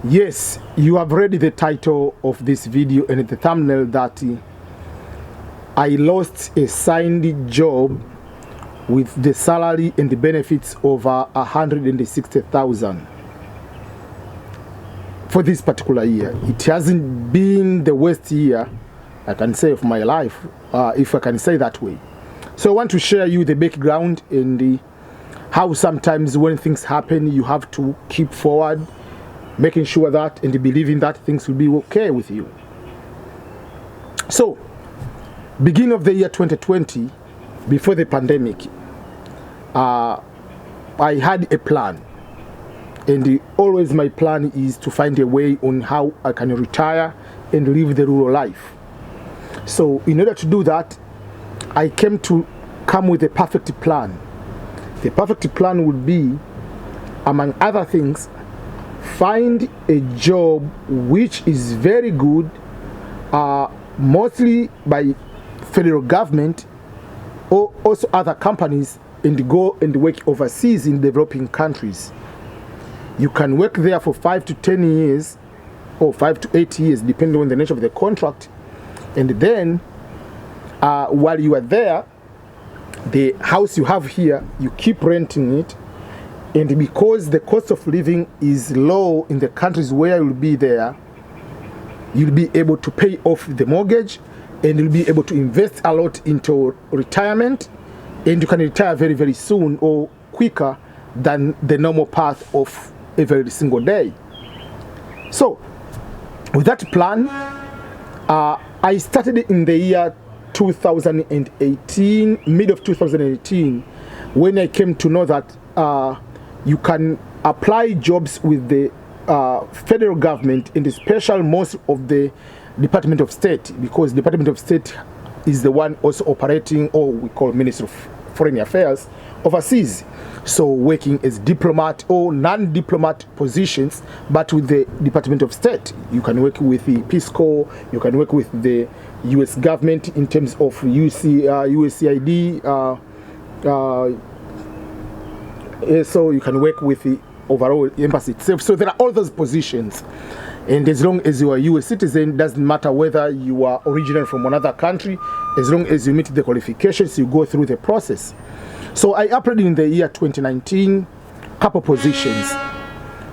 Yes, you have read the title of this video and the thumbnail that I lost a signed job with the salary and the benefits over 160,000 for this particular year. It hasn't been the worst year, I can say, of my life, if I can say that way. So I want to share you the background and how sometimes when things happen, you have to keep forward, making sure that and believing that things will be okay with you. So, beginning of the year 2020, before the pandemic, I had a plan. And always my plan is to find a way on how I can retire and live the rural life. So in order to do that, I came to come with a perfect plan. The perfect plan would be, among other things, find a job which is very good, mostly by federal government or also other companies, and go and work overseas in developing countries. You can work there for 5 to 10 years or 5 to 8 years, depending on the nature of the contract. And then, while you are there, the house you have here, you keep renting it. And because the cost of living is low in the countries where you'll be there, you'll be able to pay off the mortgage and you'll be able to invest a lot into retirement, and you can retire very, very soon or quicker than the normal path of every single day. So, with that plan, I started in the year 2018, mid of 2018, when I came to know that you can apply jobs with the federal government, and especially most of the Department of State, because Department of State is the one also operating, or we call Ministry of Foreign Affairs, overseas. So working as diplomat or non-diplomat positions, but with the Department of State. You can work with the Peace Corps, you can work with the US government in terms of USAID, so you can work with the overall embassy itself. So there are all those positions. And as long as you are a US citizen, doesn't matter whether you are original from another country, as long as you meet the qualifications, you go through the process. So I applied in the year 2019, couple positions.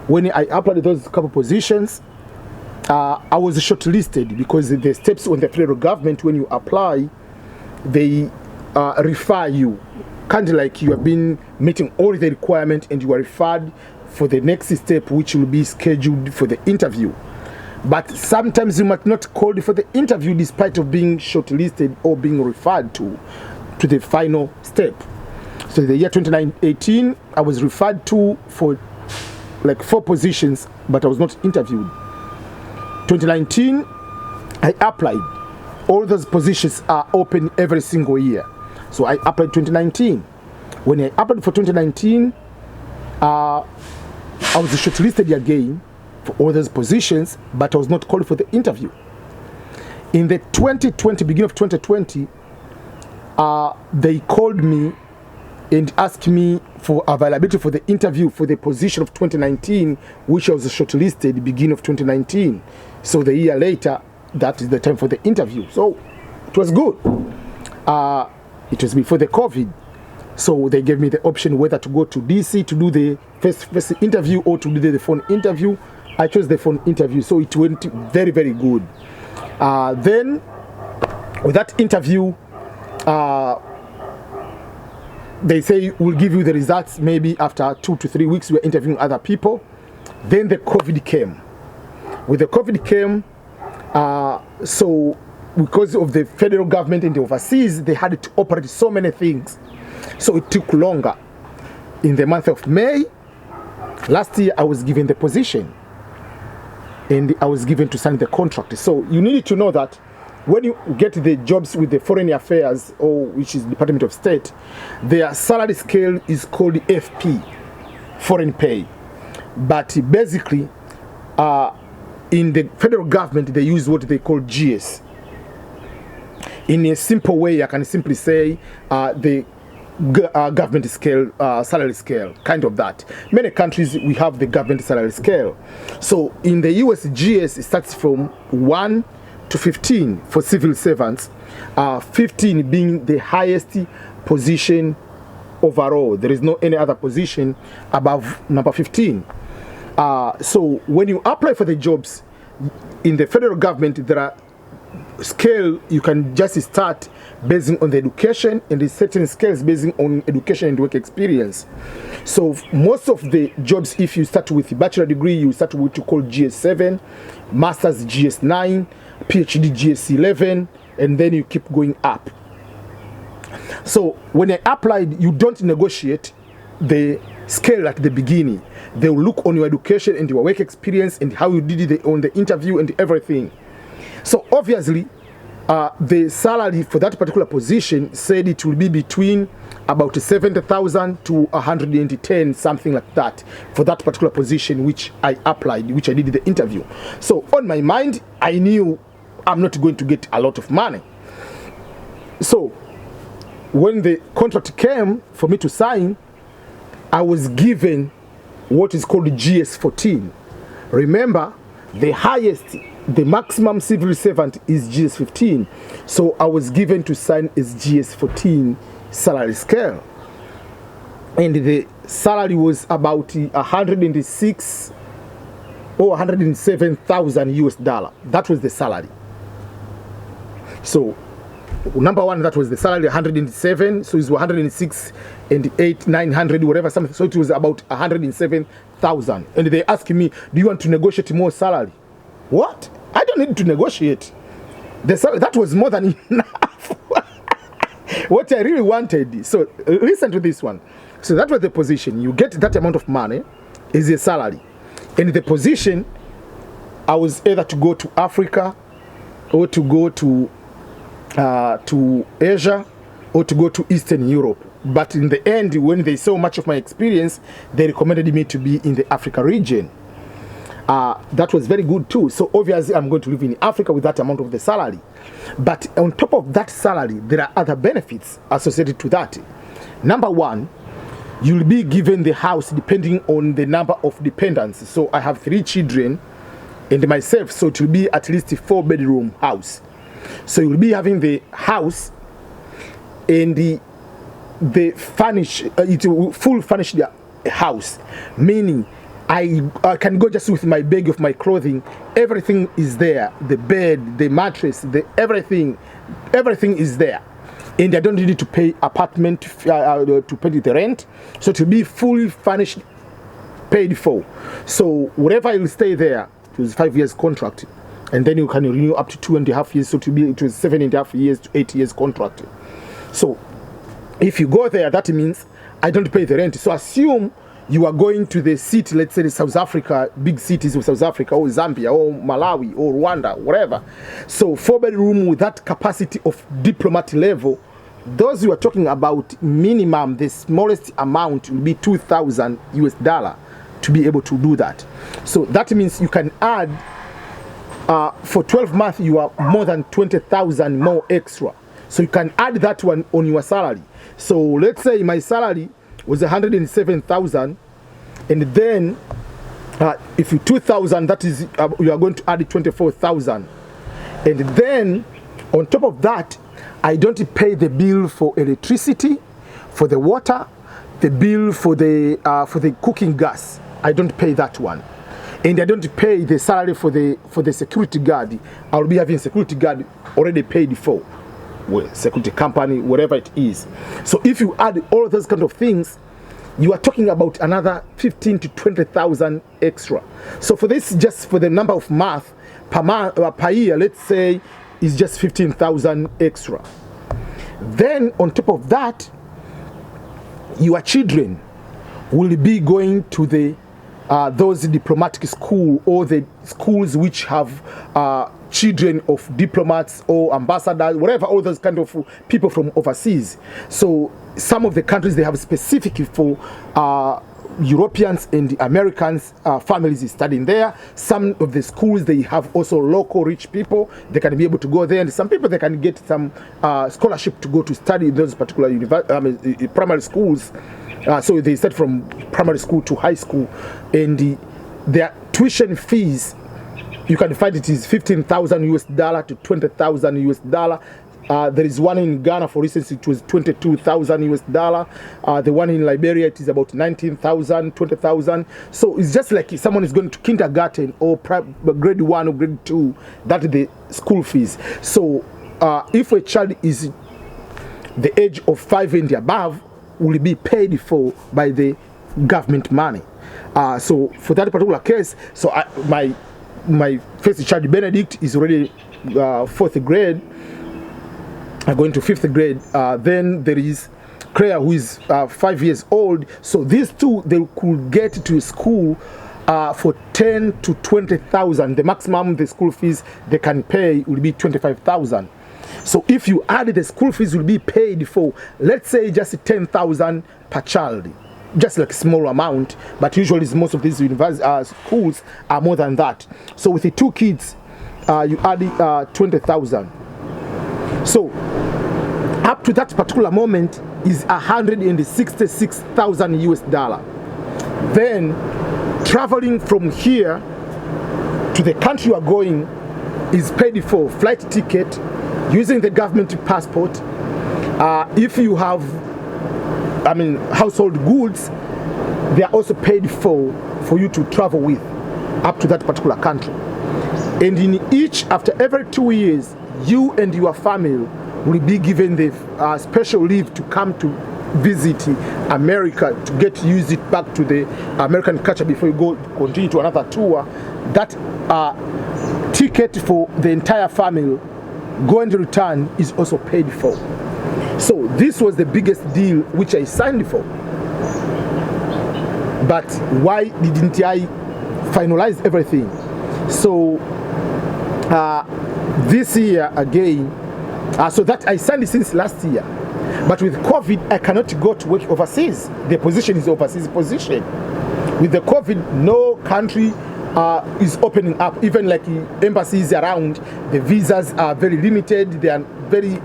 When I applied those couple positions, I was shortlisted because the steps on the federal government, when you apply, they refer you. Kind of like you have been meeting all the requirements and you are referred for the next step, which will be scheduled for the interview. But sometimes you might not call for the interview despite of being shortlisted or being referred to the final step. So in the year 2018, I was referred to for like 4 positions, but I was not interviewed. 2019, I applied. All those positions are open every single year. So I applied 2019. When I applied for 2019, I was shortlisted again for all those positions, but I was not called for the interview. In the beginning of 2020, they called me and asked me for availability for the interview for the position of 2019, which I was shortlisted beginning of 2019. So the year later, that is the time for the interview. So it was good. It was before the COVID. So they gave me the option whether to go to DC to do the first interview or to do the phone interview. I chose the phone interview, so it went very, very good. Then, with that interview, they say we'll give you the results maybe after 2 to 3 weeks. We're interviewing other people. Then the COVID came. With the COVID came, so because of the federal government and the overseas, they had to operate so many things. So it took longer. In the month of May, last year I was given the position. And I was given to sign the contract. So you need to know that when you get the jobs with the Foreign Affairs, or which is Department of State, their salary scale is called FP, foreign pay. But basically, in the federal government, they use what they call GS. In a simple way, I can simply say the government scale, salary scale, kind of that. Many countries, we have the government salary scale. So in the US, GS, it starts from 1 to 15 for civil servants, 15 being the highest position overall. There is no any other position above number 15. So when you apply for the jobs in the federal government, there are scale you can just start based on the education, and the certain scales based on education and work experience. So most of the jobs, if you start with a bachelor degree, you start with what you call GS7, master's GS9, PhD GS11, and then you keep going up. So when I applied, you don't negotiate the scale at the beginning. They will look on your education and your work experience and how you did it on the interview and everything. So obviously, the salary for that particular position said it will be between about 70,000 to 110, something like that, for that particular position which I applied, which I did the interview. So on my mind, I knew I'm not going to get a lot of money. So when the contract came for me to sign, I was given what is called GS14. Remember, the highest, the maximum civil servant is GS15. So I was given to sign as GS14 salary scale. And the salary was about 106 or 107,000 US dollar. That was the salary. So number one, that was the salary, 107. So it's 106 and 8, 900, whatever, something. So it was about 107,000. And they asked me, do you want to negotiate more salary? What? I don't need to negotiate. The salary, that was more than enough. What I really wanted. So listen to this one. So that was the position. You get that amount of money is a salary. And the position, I was either to go to Africa or to go to Asia or to go to Eastern Europe. But in the end, when they saw much of my experience, they recommended me to be in the Africa region. That was very good too. So obviously I'm going to live in Africa with that amount of the salary. But on top of that salary, there are other benefits associated to that. Number one, you'll be given the house depending on the number of dependents. So I have 3 children and myself, so it will be at least a 4-bedroom house. So you'll be having the house and the furnish, it will full furnished house, meaning I can go just with my bag of my clothing. Everything is there. The bed, the mattress, everything is there. And I don't need to pay apartment to pay the rent. So to be fully furnished, paid for. So wherever you'll stay there, it was 5 years contract. And then you can renew up to 2.5 years. So it was 7.5 years to 8 years contract. So if you go there, that means I don't pay the rent. So assume you are going to the city, let's say South Africa, big cities of South Africa, or Zambia, or Malawi, or Rwanda, whatever. So 4-bedroom with that capacity of diplomat level, those you are talking about, minimum, the smallest amount will be 2,000 US dollar to be able to do that. So that means you can add, for 12 months, you are more than 20,000 more extra. So you can add that one on your salary. So let's say my salary was 107,000, and then if you 2,000, that is you are going to add 24,000, and then on top of that, I don't pay the bill for electricity, for the water, the bill for the cooking gas. I don't pay that one, and I don't pay the salary for the security guard. I will be having security guard already paid for. Security company, whatever it is. So if you add all those kind of things, you are talking about another 15 to 20,000 extra. So for this, just for the number of month per year, let's say, is just 15,000 extra. Then on top of that, your children will be going to the those diplomatic school, or the schools which have children of diplomats or ambassadors, whatever, all those kind of people from overseas. So some of the countries, they have specific for Europeans and the Americans families is studying there. Some of the schools, they have also local rich people. They can be able to go there, and some people, they can get some scholarship to go to study in those particular primary schools. So they start from primary school to high school, and their tuition fees, you can find it is $15,000 to $20,000. There is one in Ghana, for instance, it was $22,000. The one in Liberia, it is about $19,000, $20,000. So it's just like someone is going to kindergarten or grade 1 or grade 2, that is the school fees. So if a child is the age of 5 and above, will be paid for by the government money. So for that particular case, so my first child, Benedict, is already 4th grade, going to 5th grade. Then there is Claire, who is 5 years old. So these two, they could get to school for 10 to 20,000. The maximum the school fees they can pay will be 25,000. So if you add, the school fees will be paid for, let's say, just 10,000 per child, just like a small amount. But usually most of these schools are more than that. So with the 2 kids, you add 20,000. So up to that particular moment is $166,000. Then traveling from here to the country you are going is paid for, flight ticket, using the government passport. If you have, household goods, they are also paid for you to travel with up to that particular country. And in each, after every 2 years, you and your family will be given the special leave to come to visit America, to get used it back to the American culture before you go continue to another tour. That ticket for the entire family, go and return, is also paid for. So this was the biggest deal which I signed for. But why didn't I finalize everything? So this year again, so that I signed it since last year. But with COVID, I cannot go to work overseas. The position is overseas position. With the COVID, no country is opening up. Even like embassies around, the visas are very limited. They are very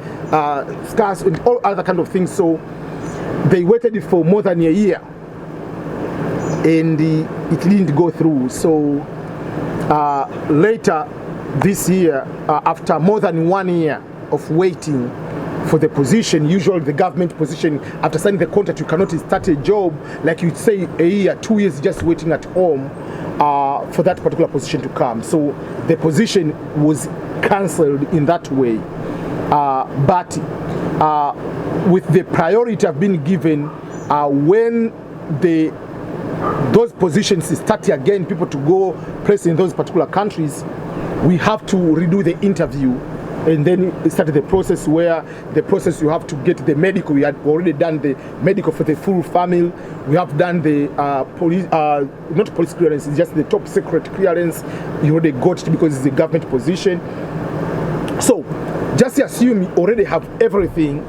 scarce and all other kind of things. So they waited for more than a year, and it didn't go through. So later this year, after more than 1 year of waiting for the position, usually the government position, after signing the contract, you cannot start a job like you'd say a year, 2 years just waiting at home for that particular position to come. So the position was cancelled in that way. But with the priority have been given when those positions start again, people to go place in those particular countries, we have to redo the interview. And then it started the process where you have to get the medical. We had already done the medical for the full family. We have done the police, not police clearance, it's just the top secret clearance. You already got it because it's a government position. So just assume you already have everything.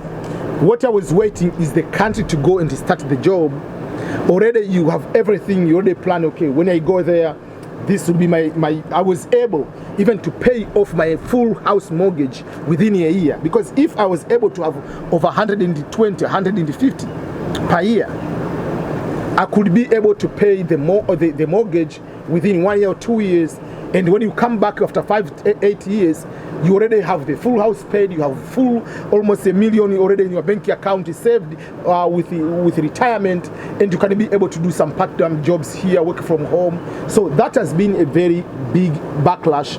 What I was waiting is the country to go and start the job. Already you have everything, you already plan, okay, when I go there, this will be I was able even to pay off my full house mortgage within a year. Because if I was able to have over 120, 150 per year, I could be able to pay the mortgage within 1 year or 2 years. And when you come back after 5 to 8 years, you already have the full house paid, you have full, almost $1 million already in your bank account is saved with retirement, and you can be able to do some part-time jobs here, work from home. So that has been a very big backlash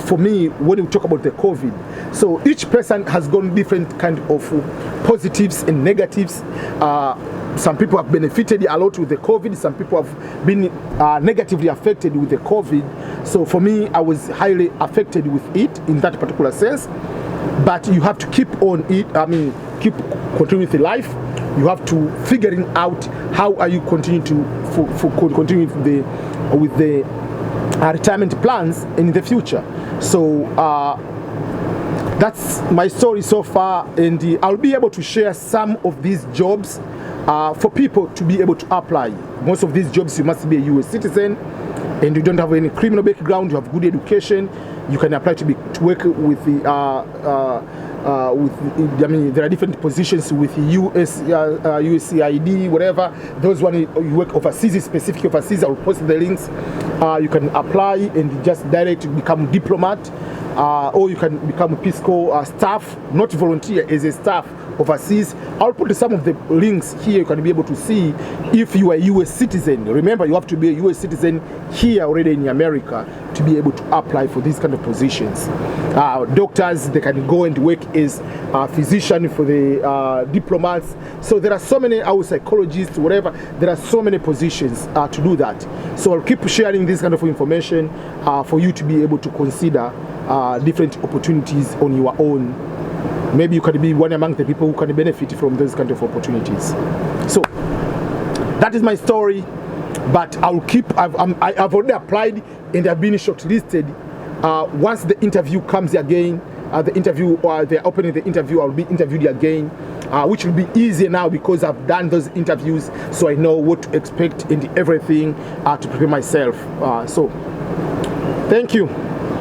for me when we talk about the COVID. So each person has gone different kind of positives and negatives. Some people have benefited a lot with the COVID. Some people have been negatively affected with the COVID. So for me, I was highly affected with it in that particular sense. But you have to keep on it. Keep continuing with life. You have to figuring out how are you continue to continue with the retirement plans in the future. So that's my story so far, and I'll be able to share some of these jobs for people to be able to apply. Most of these jobs you must be a US citizen, and you don't have any criminal background, you have good education, you can apply to work with the I mean, there are different positions with USCID, whatever. Those one you work overseas, specific overseas. I'll post the links. You can apply and just direct become diplomat, or you can become Peace Corps staff, not volunteer, as a staff overseas. I'll put some of the links here. You can be able to see if you are a US citizen. Remember, you have to be a US citizen here already in America to be able to apply for these kind of positions. Doctors, they can go and work as a physician for the diplomats. So there are so many, our psychologists, whatever, there are so many positions to do that. So I'll keep sharing this kind of information for you to be able to consider different opportunities on your own. Maybe you can be one among the people who can benefit from those kind of opportunities. So that is my story, but I'll keep, I've already applied and I've been shortlisted. Once the interview comes again, they're opening the interview, I'll be interviewed again, which will be easier now because I've done those interviews, so I know what to expect and everything to prepare myself. So thank you.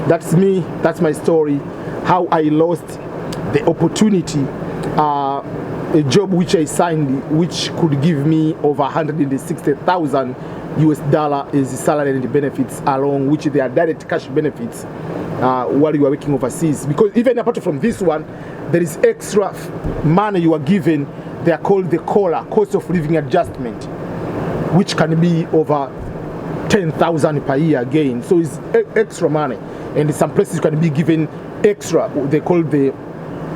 That's me, that's my story, how I lost the opportunity, a job which I signed, which could give me over 160,000 US dollar is salary and benefits, along which there are direct cash benefits while you are working overseas. Because even apart from this one, there is extra money you are given. They are called the COLA, cost of living adjustment, which can be over 10,000 per year again. So it's extra money, and in some places you can be given extra. They call the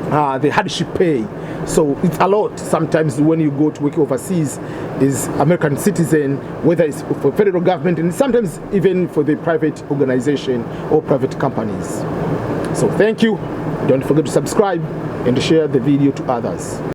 hardship pay. So it's a lot sometimes when you go to work overseas as American citizen, whether it's for federal government and sometimes even for the private organization or private companies. So thank you. Don't forget to subscribe and share the video to others.